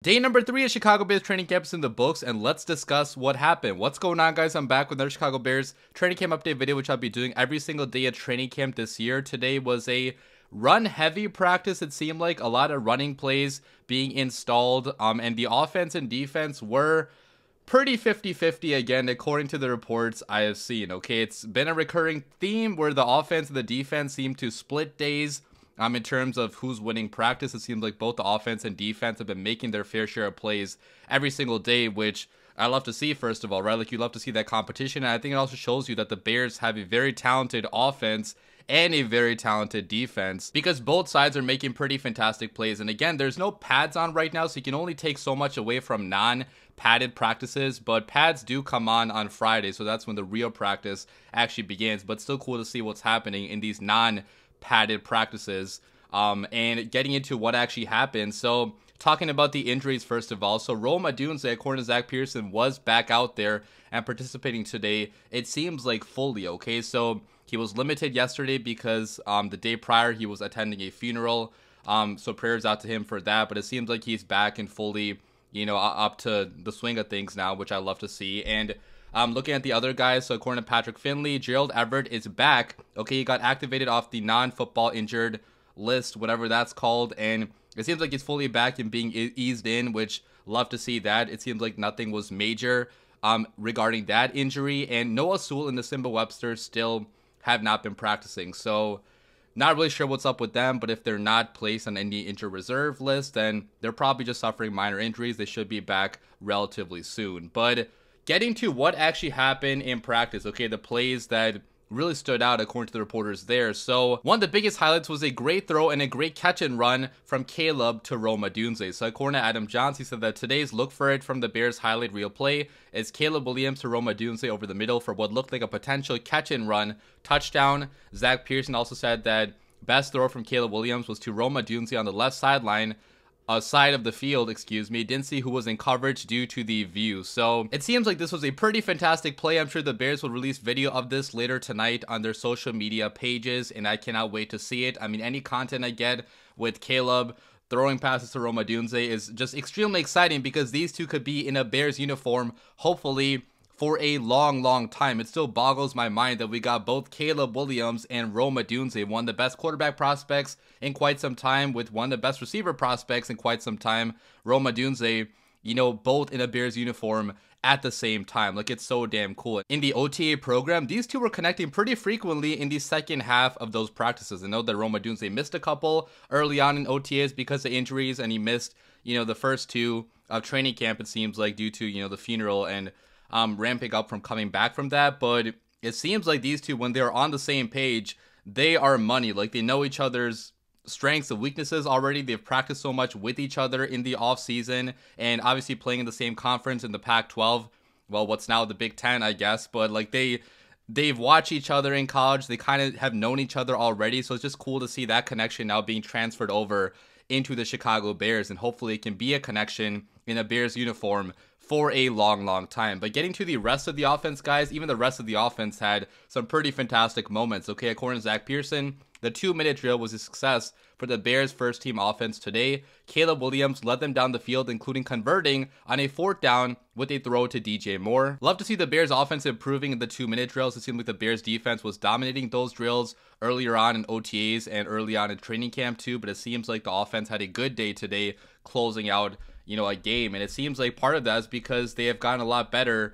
Day number 3 of Chicago Bears training camp is in the books, and let's discuss what happened. What's going on, guys? I'm back with another Chicago Bears training camp update video, which I'll be doing every single day at training camp this year. Today was a run-heavy practice. It seemed like a lot of running plays being installed, and the offense and defense were pretty 50-50 again, according to the reports I have seen. Okay, it's been a recurring theme where the offense and the defense seem to split days. In terms of who's winning practice, it seems like both the offense and defense have been making their fair share of plays every single day, which I love to see, first of all, right? Like, you love to see that competition, and I think it also shows you that the Bears have a very talented offense and a very talented defense, because both sides are making pretty fantastic plays. And again, there's no pads on right now, so you can only take so much away from non-padded practices, but pads do come on Friday, so that's when the real practice actually begins. But still cool to see what's happening in these non-padded practices, and getting into what actually happened. So talking about the injuries first of all, so Odunze, according to Zach Pearson, was back out there and participating today, it seems like fully. Okay, so he was limited yesterday because the day prior he was attending a funeral, so prayers out to him for that. But it seems like he's back and fully, up to the swing of things now, which I love to see. And looking at the other guys, so according to Patrick Finley, Gerald Everett is back. Okay, he got activated off the non-football injured list, whatever that's called, and it seems like he's fully back and being eased in, which love to see that. It seems like nothing was major regarding that injury, and Noah Sewell and Simba Webster still have not been practicing, so not really sure what's up with them. But if they're not placed on any injured reserve list, then they're probably just suffering minor injuries. They should be back relatively soon. But getting to what actually happened in practice, okay, the plays that really stood out according to the reporters there. So one of the biggest highlights was a great throw and a great catch and run from Caleb to Odunze. So according to Adam Johns, he said that today's look for it from the Bears highlight reel play is Caleb Williams to Odunze over the middle for what looked like a potential catch and run touchdown. Zach Pearson also said that best throw from Caleb Williams was to Odunze on the left sideline, side of the field, didn't see who was in coverage due to the view. So it seems like this was a pretty fantastic play. I'm sure the Bears will release video of this later tonight on their social media pages, and I cannot wait to see it. I mean, any content I get with Caleb throwing passes to Odunze is just extremely exciting, because these two could be in a Bears uniform, hopefully for a long time. It still boggles my mind that we got both Caleb Williams and Odunze, one of the best quarterback prospects in quite some time, with one of the best receiver prospects in quite some time, Odunze, both in a Bears uniform at the same time. Like, it's so damn cool. In the OTA program, these two were connecting pretty frequently in the second half of those practices. I know that Odunze missed a couple early on in OTAs because of injuries, and he missed, the first two of training camp, it seems like, due to, the funeral and ramping up from coming back from that. But it seems like these two, when they're on the same page, they are money. Like, they know each other's strengths and weaknesses already. They've practiced so much with each other in the off season, and obviously playing in the same conference in the Pac-12, well, what's now the Big Ten, I guess. But like, they've watched each other in college. They kind of have known each other already, so it's just cool to see that connection now being transferred over into the Chicago Bears, and hopefully it can be a connection in a Bears uniform for a long time. But getting to the rest of the offense, guys, even the rest of the offense had some pretty fantastic moments. Okay, according to Zach Pearson, the 2-minute drill was a success for the Bears' first-team offense today. Caleb Williams led them down the field, including converting on a 4th down with a throw to DJ Moore. Love to see the Bears' offense improving in the 2-minute drills. It seemed like the Bears' defense was dominating those drills earlier on in OTAs and early on in training camp too, but it seems like the offense had a good day today, closing out, a game. And it seems like part of that is because they have gotten a lot better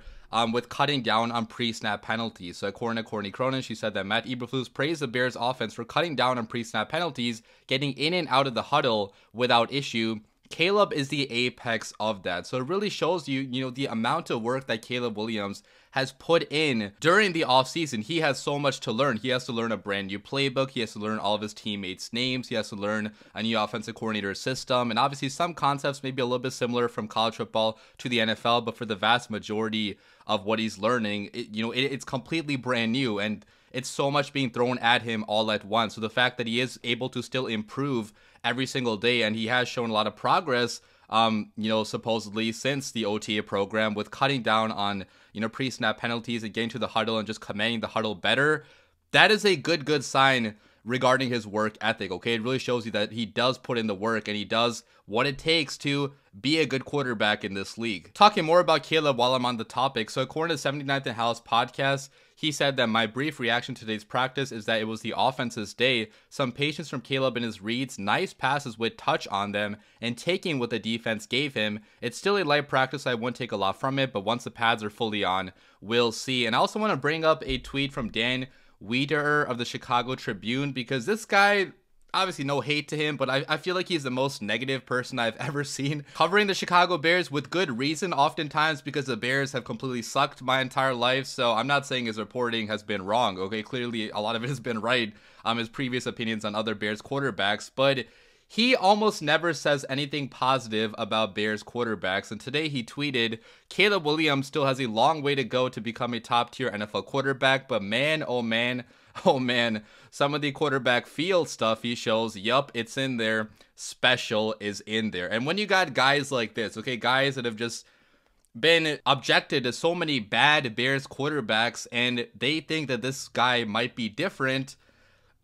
with cutting down on pre-snap penalties. So according to Courtney Cronin, she said that Matt Eberflus praised the Bears offense for cutting down on pre-snap penalties, getting in and out of the huddle without issue. Caleb is the apex of that. So it really shows you, the amount of work that Caleb Williams has put in during the offseason. He has so much to learn. He has to learn a brand new playbook. He has to learn all of his teammates' names. He has to learn a new offensive coordinator system. And obviously some concepts may be a little bit similar from college football to the NFL, but for the vast majority of what he's learning, it's completely brand new, and it's so much being thrown at him all at once. So the fact that he is able to still improve every single day, and he has shown a lot of progress, supposedly since the OTA program, with cutting down on, pre-snap penalties and getting to the huddle and just commanding the huddle better. That is a good sign regarding his work ethic, okay? It really shows you that he does put in the work and he does what it takes to be a good quarterback in this league. Talking more about Caleb while I'm on the topic, so according to 79th and House podcast, he said that my brief reaction to today's practice is that it was the offense's day. Some patience from Caleb in his reads, nice passes with touch on them, and taking what the defense gave him. It's still a light practice, I wouldn't take a lot from it, but once the pads are fully on, we'll see. And I also want to bring up a tweet from Dan Wiederer of the Chicago Tribune, because this guy, obviously no hate to him, but I feel like he's the most negative person I've ever seen covering the Chicago Bears, with good reason oftentimes, because the Bears have completely sucked my entire life. So I'm not saying his reporting has been wrong, okay? Clearly a lot of it has been right, his previous opinions on other Bears quarterbacks, but he almost never says anything positive about Bears quarterbacks, and today he tweeted, Caleb Williams still has a long way to go to become a top-tier NFL quarterback, but man, oh man, some of the quarterback field stuff he shows, yup, it's in there. Special is in there. And when you got guys like this, okay, guys that have just been objected to so many bad Bears quarterbacks, and they think that this guy might be different,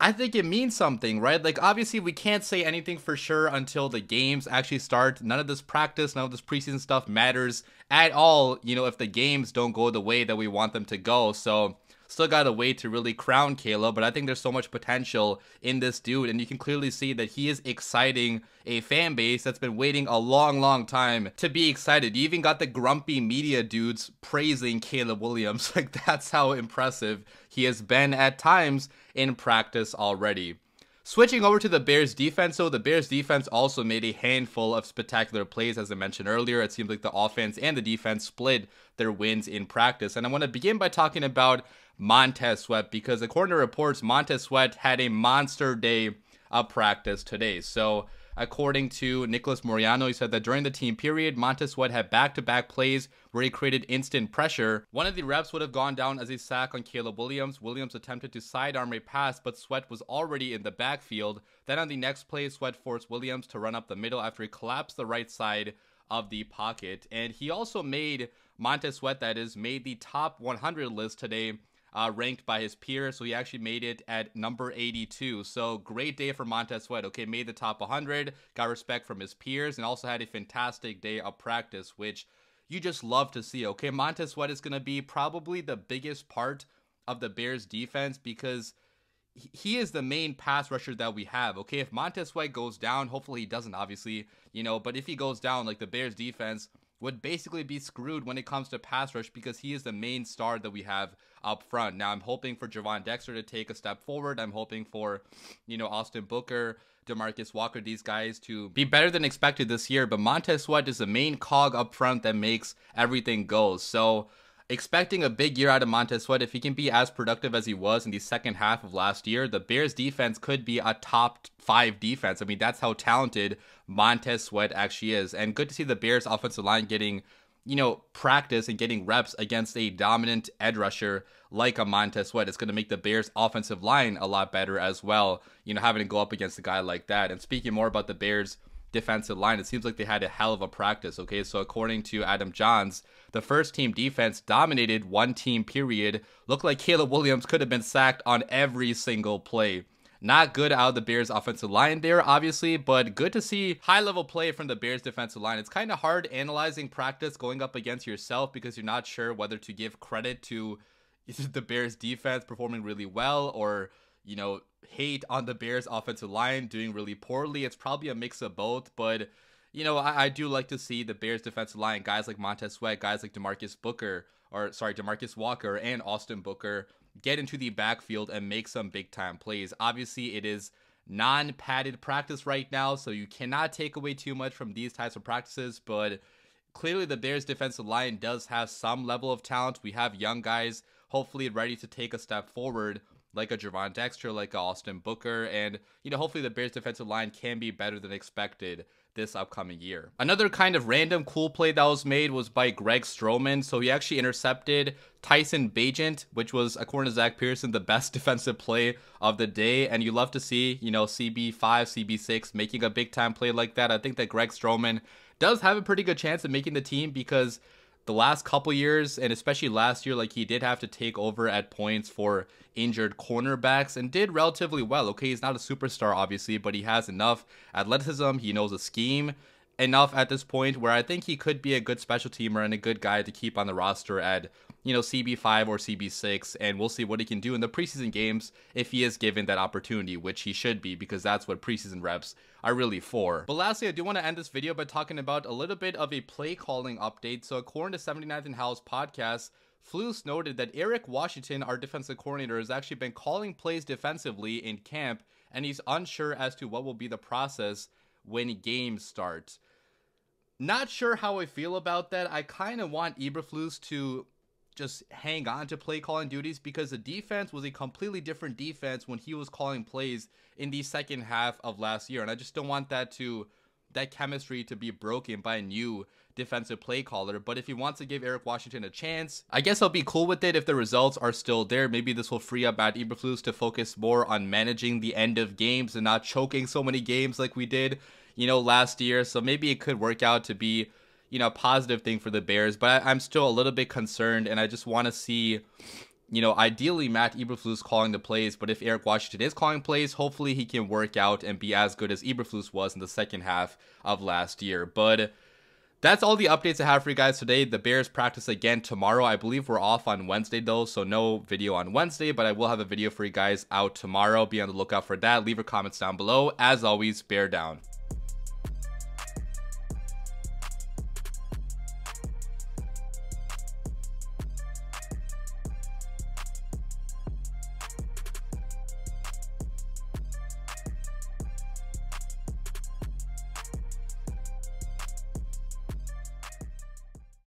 I think it means something, right? Like, obviously, we can't say anything for sure until the games actually start. None of this practice, none of this preseason stuff matters at all, you know, if the games don't go the way that we want them to go. So still got to wait to really crown Caleb, but I think there's so much potential in this dude, and you can clearly see that he is exciting a fan base that's been waiting a long time to be excited. You even got the grumpy media dudes praising Caleb Williams. Like, that's how impressive he has been at times in practice already. Switching over to the Bears defense, so the Bears defense also made a handful of spectacular plays. As I mentioned earlier, it seems like the offense and the defense split their wins in practice. And I want to begin by talking about Montez Sweat, because according to reports, Montez Sweat had a monster day of practice today. So according to Nicholas Moriano, he said that during the team period, Montez Sweat had back-to-back plays where he created instant pressure. One of the reps would have gone down as a sack on Caleb Williams. Williams attempted to sidearm a pass, but Sweat was already in the backfield. Then on the next play, Sweat forced Williams to run up the middle after he collapsed the right side of the pocket. And he also made, Montez Sweat that is, made the top 100 list today, ranked by his peers, so he actually made it at number 82. So great day for Montez Sweat. Okay, made the top 100, got respect from his peers, and also had a fantastic day of practice, which you just love to see. Okay, Montez Sweat is going to be probably the biggest part of the Bears defense, because he is the main pass rusher that we have. Okay, if Montez Sweat goes down, hopefully he doesn't, obviously, you know, but if he goes down, like, the Bears defense would basically be screwed when it comes to pass rush, because he is the main star that we have up front. Now, I'm hoping for Javon Dexter to take a step forward. I'm hoping for, you know, Austin Booker, DeMarcus Walker, these guys to be better than expected this year. But Montez Sweat is the main cog up front that makes everything go. So expecting a big year out of Montez Sweat. If he can be as productive as he was in the second half of last year, the Bears defense could be a top 5 defense. I mean, that's how talented Montez Sweat actually is. And good to see the Bears offensive line getting, you know, practice and getting reps against a dominant edge rusher like a Montez Sweat. It's going to make the Bears offensive line a lot better as well, you know, having to go up against a guy like that. And speaking more about the Bears defensive line, it seems like they had a hell of a practice. Okay, so according to Adam Johns, the first team defense dominated one team period. Looked like Caleb Williams could have been sacked on every single play. Not good out of the Bears offensive line there, obviously, but good to see high-level play from the Bears defensive line. It's kind of hard analyzing practice going up against yourself, because you're not sure whether to give credit to the Bears defense performing really well, or, you know, hate on the Bears offensive line doing really poorly. It's probably a mix of both, but, you know, I do like to see the Bears defensive line, guys like Montez Sweat, guys like DeMarcus Walker and Austin Booker, get into the backfield and make some big time plays. Obviously, it is non-padded practice right now, so you cannot take away too much from these types of practices, but clearly the Bears defensive line does have some level of talent. We have young guys hopefully ready to take a step forward, like a Javon Dexter, like a Austin Booker, and, you know, hopefully the Bears defensive line can be better than expected this upcoming year. Another kind of random cool play that was made was by Greg Stroman. So he actually intercepted Tyson Bagent, which was, according to Zach Pearson, the best defensive play of the day. And you love to see, you know, CB5, CB6 making a big time play like that. I think that Greg Stroman does have a pretty good chance of making the team, because the last couple years, and especially last year, like he did have to take over at points for injured cornerbacks and did relatively well. Okay, he's not a superstar, obviously, but he has enough athleticism. He knows the scheme enough at this point where I think he could be a good special teamer and a good guy to keep on the roster at, you know, CB5 or CB6, and we'll see what he can do in the preseason games if he is given that opportunity, which he should be, because that's what preseason reps are really for. But lastly, I do want to end this video by talking about a little bit of a play calling update. So according to 79th and House podcast, Flus noted that Eric Washington, our defensive coordinator, has actually been calling plays defensively in camp, and he's unsure as to what will be the process when games start. Not sure how I feel about that. I kind of want Eberflus to just hang on to play calling duties, because the defense was a completely different defense when he was calling plays in the second half of last year, and I just don't want that chemistry to be broken by a new defensive play caller. But if he wants to give Eric Washington a chance, I guess I'll be cool with it if the results are still there. Maybe this will free up Matt Eberflus to focus more on managing the end of games and not choking so many games like we did, you know, last year. So maybe it could work out to be, you know, a positive thing for the Bears, but I'm still a little bit concerned, and I just want to see, you know, ideally Matt Eberflus calling the plays, but if Eric Washington is calling plays, hopefully he can work out and be as good as Eberflus was in the second half of last year. But that's all the updates I have for you guys today. The Bears practice again tomorrow. I believe we're off on Wednesday though, so no video on Wednesday, but I will have a video for you guys out tomorrow. Be on the lookout for that. Leave your comments down below. As always, bear down.